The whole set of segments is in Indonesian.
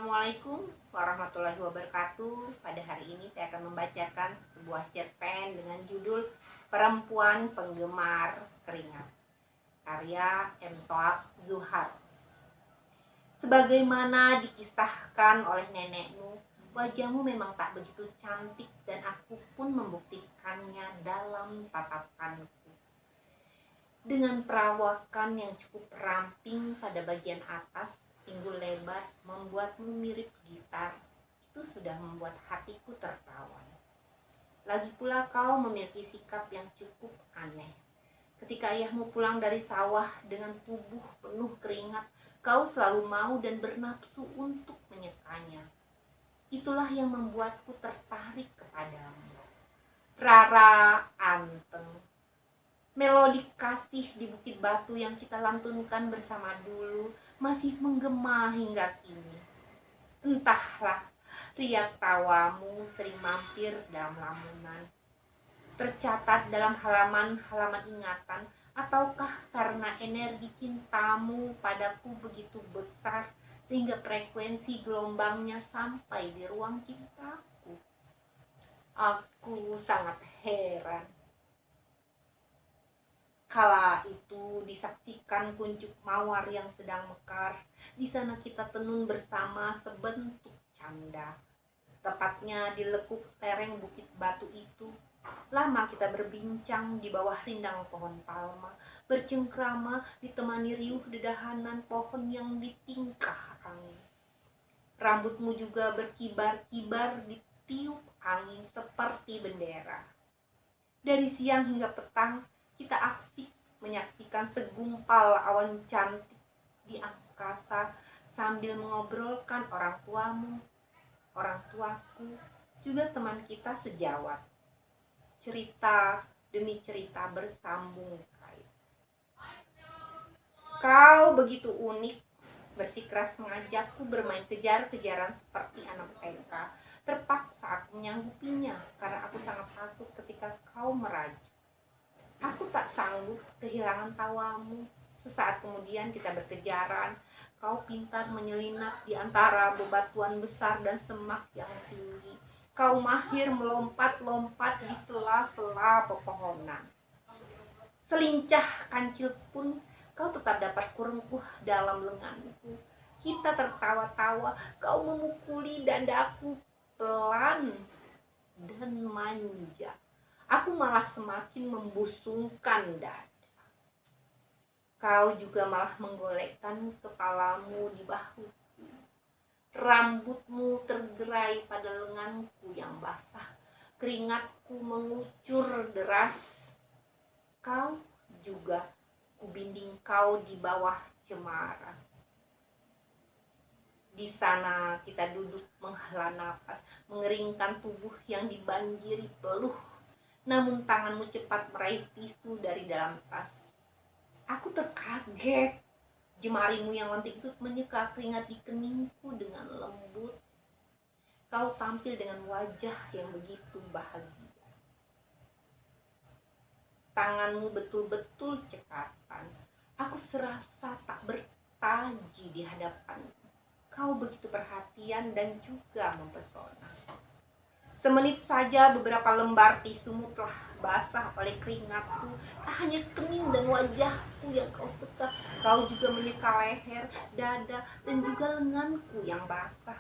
Assalamualaikum warahmatullahi wabarakatuh. Pada hari ini saya akan membacakan sebuah cerpen dengan judul Perempuan Penggemar Keringat, karya M. Toak Zuhar. Sebagaimana dikisahkan oleh nenekmu, wajahmu memang tak begitu cantik dan aku pun membuktikannya dalam tatapanku. Dengan perawakan yang cukup ramping pada bagian atas, pinggul lebar membuatmu mirip gitar. Itu sudah membuat hatiku tertawan. Lagi pula kau memiliki sikap yang cukup aneh. Ketika ayahmu pulang dari sawah dengan tubuh penuh keringat, kau selalu mau dan bernafsu untuk menyekanya. Itulah yang membuatku tertarik kepadamu. Rara Anteng. Melodi kasih di Bukit Batu yang kita lantunkan bersama dulu masih menggema hingga kini. Entahlah, riak tawamu sering mampir dalam lamunan, tercatat dalam halaman-halaman ingatan, ataukah karena energi cintamu padaku begitu besar sehingga frekuensi gelombangnya sampai di ruang cintaku. Aku sangat heran. Kala itu disaksikan kuncup mawar yang sedang mekar. Di sana kita tenun bersama sebentuk canda. Tepatnya di lekuk lereng Bukit Batu itu. Lama kita berbincang di bawah rindang pohon palma, bercengkrama ditemani riuh dedahanan pohon yang ditingkah angin. Rambutmu juga berkibar-kibar ditiup angin seperti bendera. Dari siang hingga petang, kita asik menyaksikan segumpal awan cantik di angkasa sambil mengobrolkan orang tuamu, orang tuaku, juga teman kita sejawat. Cerita demi cerita bersambung kait. Kau begitu unik, bersikeras mengajakku bermain kejar-kejaran seperti anak TK. Terpaksa aku menyanggupinya karena aku sangat takut ketika kau merajuk. Aku tak sanggup kehilangan tawamu. Sesaat kemudian kita berkejaran. Kau pintar menyelinap di antara bebatuan besar dan semak yang tinggi. Kau mahir melompat-lompat di sela-sela pepohonan. Selincah kancil pun kau tetap dapat kurungkuh dalam lenganku. Kita tertawa-tawa, kau memukuli dadaku pelan dan manja. Aku malah semakin membusungkan dada. Kau juga malah menggolekkan kepalamu di bahuku. Rambutmu tergerai pada lenganku yang basah. Keringatku mengucur deras. Kau juga kubinding kau di bawah cemara. Di sana kita duduk menghela napas, mengeringkan tubuh yang dibanjiri peluh. Namun tanganmu cepat meraih tisu dari dalam tas. Aku terkaget. Jemarimu yang lentik itu menyeka keringat di keningku dengan lembut. Kau tampil dengan wajah yang begitu bahagia. Tanganmu betul-betul cekatan. Aku serasa tak bertaji di hadapanmu. Kau begitu perhatian dan juga mempesona. Semenit saja beberapa lembar tisumu telah basah oleh keringatku. Tak hanya kening dan wajahku yang kau seka, kau juga menyeka leher, dada, dan juga lenganku yang basah.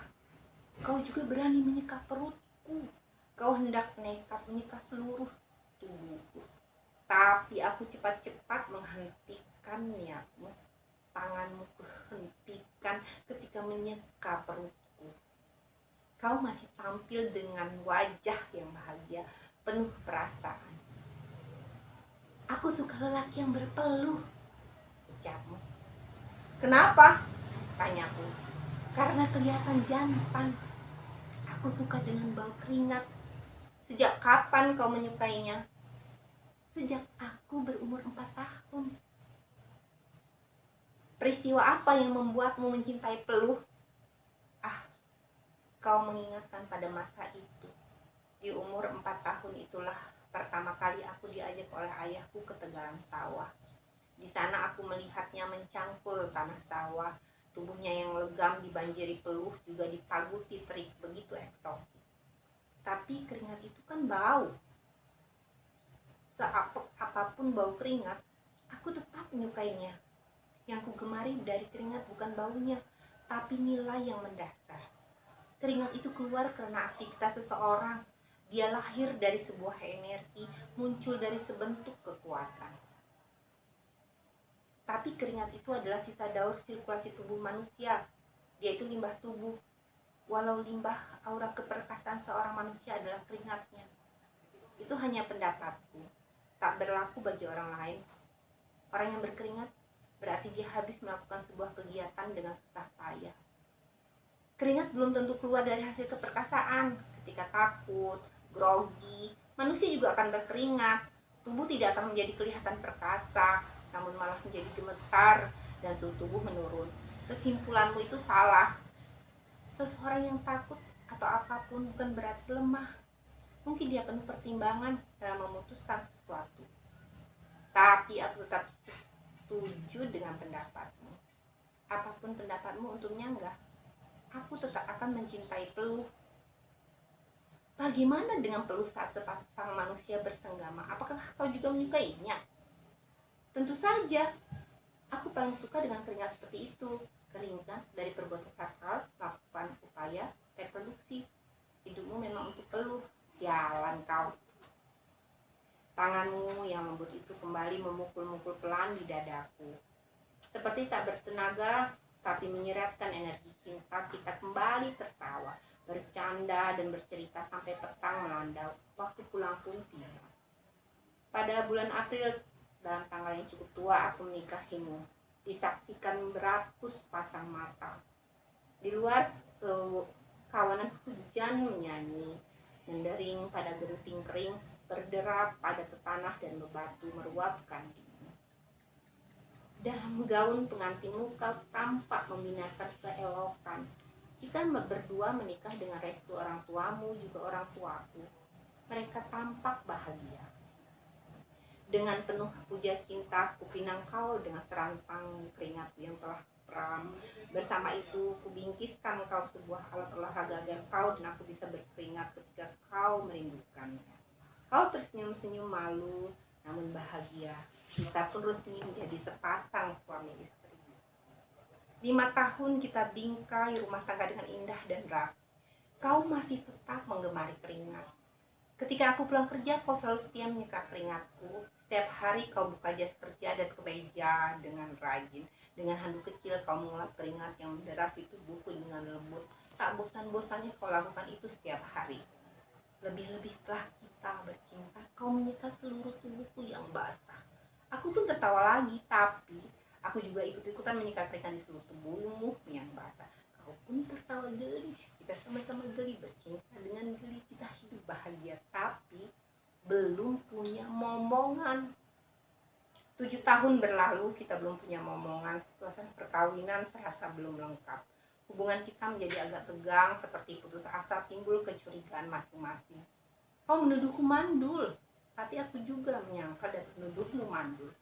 Kau juga berani menyeka perutku. Kau hendak nekat menyeka seluruh tubuhku. Tapi aku cepat-cepat menghentikan niatmu. Tanganmu kuhentikan ketika menyeka perutku. Kau masih tampil dengan wajah yang bahagia, penuh perasaan. Aku suka lelaki yang berpeluh, ucapmu. Kenapa? Tanyaku. Karena kelihatan jantan. Aku suka dengan bau keringat. Sejak kapan kau menyukainya? Sejak aku berumur 4 tahun. Peristiwa apa yang membuatmu mencintai peluh? Kau mengingatkan pada masa itu. Di umur 4 tahun itulah pertama kali aku diajak oleh ayahku ke tegalan sawah. Di sana aku melihatnya mencangkul tanah sawah. Tubuhnya yang legam dibanjiri peluh juga ditaguti terik begitu eksotis. Tapi keringat itu kan bau. Seapek apapun bau keringat, aku tetap menyukainya. Yang ku gemari dari keringat bukan baunya, tapi nilai yang mendasar. Keringat itu keluar karena aktivitas seseorang. Dia lahir dari sebuah energi, muncul dari sebentuk kekuatan. Tapi keringat itu adalah sisa daur sirkulasi tubuh manusia. Dia itu limbah tubuh. Walau limbah, aura keperkasaan seorang manusia adalah keringatnya. Itu hanya pendapatku. Tak berlaku bagi orang lain. Orang yang berkeringat berarti dia habis melakukan sebuah kegiatan dengan susah payah. Keringat belum tentu keluar dari hasil keperkasaan. Ketika takut, grogi, manusia juga akan berkeringat. Tubuh tidak akan menjadi kelihatan perkasa, namun malah menjadi gemetar dan suhu tubuh menurun. Kesimpulanmu itu salah. Seseorang yang takut atau apapun bukan berarti lemah. Mungkin dia penuh pertimbangan dalam memutuskan sesuatu. Tapi aku tetap setuju dengan pendapatmu. Apapun pendapatmu, untungnya enggak. Aku tetap akan mencintai peluh. Bagaimana dengan peluh saat sepasang manusia bersenggama? Apakah kau juga menyukainya? Tentu saja. Aku paling suka dengan keringat seperti itu. Keringat dari perbuatan sakral melakukan upaya reproduksi. Hidupmu memang untuk peluh. Sialan kau. Tanganmu yang lembut itu kembali memukul-mukul pelan di dadaku. Seperti tak bertenaga, tapi menyeretkan energi cinta. Kita kembali tertawa, bercanda dan bercerita sampai petang melanda. Waktu pulang pun tiba. Pada bulan April, dalam tanggal yang cukup tua, aku menikahimu. Disaksikan beratus pasang mata. Di luar, kawanan hujan menyanyi, mendering pada geruting kering, berderap pada petanah dan bebatu meruapkan dingin. Dalam gaun pengantinmu kau tampak membinakan keelokan. Kita berdua menikah dengan restu orang tuamu juga orang tuaku. Mereka tampak bahagia. Dengan penuh puja cinta, kupinang kau dengan serantang keringat yang telah pram. Bersama itu, kubingkiskan kau sebuah alat olahraga agar kau dan aku bisa berkeringat ketika kau merindukannya. Kau tersenyum-senyum malu, namun bahagia. Kita pun resmi menjadi sepasang suami istri. 5 tahun kita bingkai rumah tangga dengan indah dan rapi. Kau masih tetap menggemari keringat. Ketika aku pulang kerja, kau selalu setia menyekat keringatku. Setiap hari kau buka jas kerja dan kemeja dengan rajin. Dengan handuk kecil kau mengulap keringat yang menderas di tubuhku dengan lembut. Tak bosan-bosannya kau lakukan itu setiap hari. Lebih-lebih setelah kita bercinta, kau menyekat seluruh tubuhku yang basah. Aku pun tertawa lagi, tapi aku juga ikut-ikutan menyekat keringat di seluruh tubuhmu yang basah. Kau pun tertawa geli. Kita sama-sama geli, bercinta dengan geli, kita hidup bahagia, tapi belum punya momongan. 7 tahun berlalu, kita belum punya momongan. Suasana perkawinan serasa belum lengkap. Hubungan kita menjadi agak tegang, seperti putus asa, timbul kecurigaan masing-masing. Kau menuduhku mandul, tapi aku juga menyangka dan menuduhmu mandul.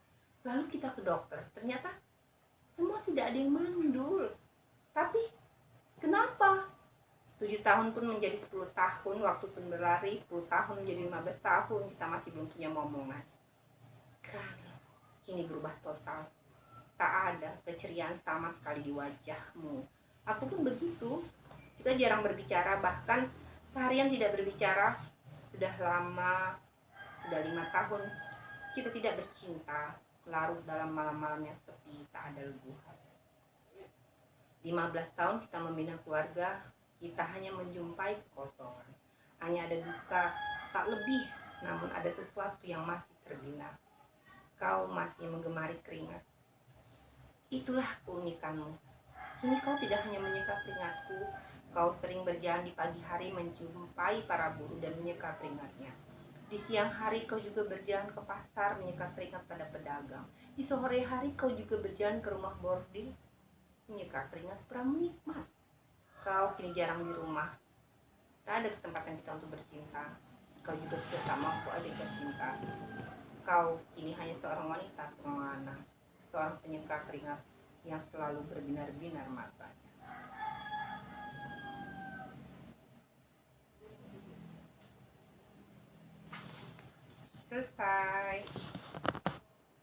Lalu kita ke dokter, ternyata semua tidak ada yang mandul. Tapi kenapa? 7 tahun pun menjadi 10 tahun, waktu pun berlari, 10 tahun menjadi 15 tahun, kita masih belum punya momongan. Kini berubah total. Tak ada keceriaan sama sekali di wajahmu. Aku pun begitu. Kita jarang berbicara, bahkan seharian tidak berbicara. Sudah lama, sudah 5 tahun kita tidak bercinta, larut dalam malam-malam yang sepi, tak ada leguhan. 15 tahun kita membina keluarga, kita hanya menjumpai kekosongan. Hanya ada duka, tak lebih, namun ada sesuatu yang masih terbina. Kau masih menggemari keringat. Itulah keunikanmu. Kini kau tidak hanya menyekat keringatku, kau sering berjalan di pagi hari menjumpai para buruh dan menyekat keringatnya. Di siang hari kau juga berjalan ke pasar menyekat keringat pada pedagang. Di sore hari kau juga berjalan ke rumah bordil menyekat keringat pramunikmat. Kau kini jarang di rumah. Tak ada kesempatan kita untuk bercinta. Kau juga sudah tak mampu ada bercinta. Kau kini hanya seorang wanita semana, seorang penyekat keringat yang selalu berbinar-binar matanya. Selesai.